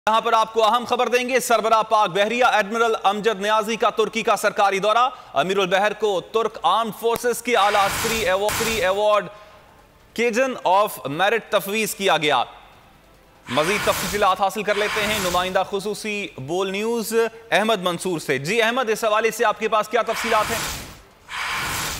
यहां पर आपको अहम खबर देंगे। सरबराह पाक बहरिया एडमिरल अमजद नियाजी का तुर्की का सरकारी दौरा। अमीरुल बहर को तुर्क आर्म्ड फोर्सेस की आला अस्करी अवार्ड केजन ऑफ मेरिट तफवीज किया गया। मजीद तफसीलात हासिल कर लेते हैं नुमाइंदा खुसूसी बोल न्यूज अहमद मंसूर से। जी अहमद, इस हवाले से आपके पास क्या तफसीलात हैं?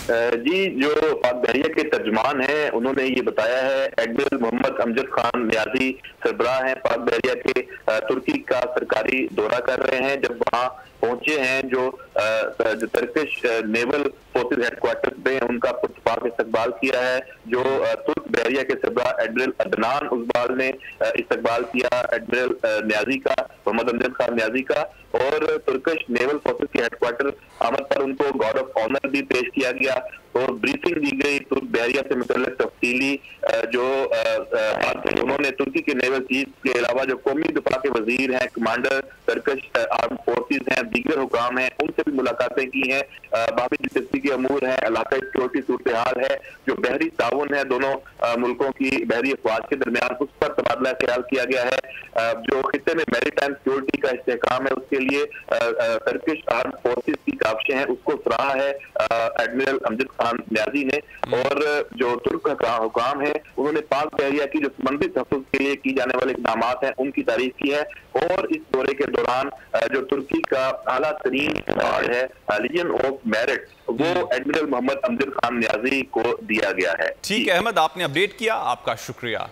जी, जो पाक बहरिया के तर्जमान हैं उन्होंने ये बताया है, एडमिरल मोहम्मद अमजद खान नियाजी सरबराह हैं पाक बहरिया के, तुर्की का सरकारी दौरा कर रहे हैं। जब वहाँ पहुंचे हैं जो टर्किश नेवल फोर्सेस हेडक्वार्टर पे उनका पुरस्कार इस्तकबाल किया है। जो तुर्क बहरिया के सरबराह एडमिरल अदनान उजबाल ने इस्तकबाल किया एडमिरल नियाजी का, मोहम्मद अमजद खान नियाजी का, और तुर्किश नेवल फोर्सेस के हेडक्वार्टर आमद पर उनको गार्ड ऑफ ऑनर भी पेश किया गया और ब्रीफिंग दी गई तुर्क बहरिया से मुतल्लिक तफसीली। जो उन्होंने तुर्की के नेवल चीफ के अलावा जो कौमी दिफा के वजीर हैं, कमांडर टर्किश आर्म फोर्सेस हैं, दीगर हुकाम हैं, उनसे भी मुलाकातें की हैं। बाकी दिलचस्पी के अमूर हैं, इलाकाई सिक्योरिटी सूरत हाल है, जो बहरी ताउन है दोनों मुल्कों की बहरी अफवाज के दरमियान, उस पर तबादला ख्याल किया गया है। जो खित्ते में मैरी टाइम सिक्योरिटी का इस्तेहकाम है उसके लिए टर्किश आर्म फोर्सेस की काविशें हैं, उसको सराहा है एडमिरल अमजद खान नियाजी ने। और जो तुर्क हुकाम है उन्होंने पाक बहरिया की जो समंदरी तहफ़्फ़ुज़ के लिए की जाने वाले इक़दाम हैं उनकी तारीफ की है। और इस दौरे के दौरान जो तुर्की का आला तरीन अवार्ड है लीजन ऑफ मेरिट, वो एडमिरल मोहम्मद अमजद खान नियाजी को दिया गया है। ठीक है अहमद, आपने अपडेट किया, आपका शुक्रिया।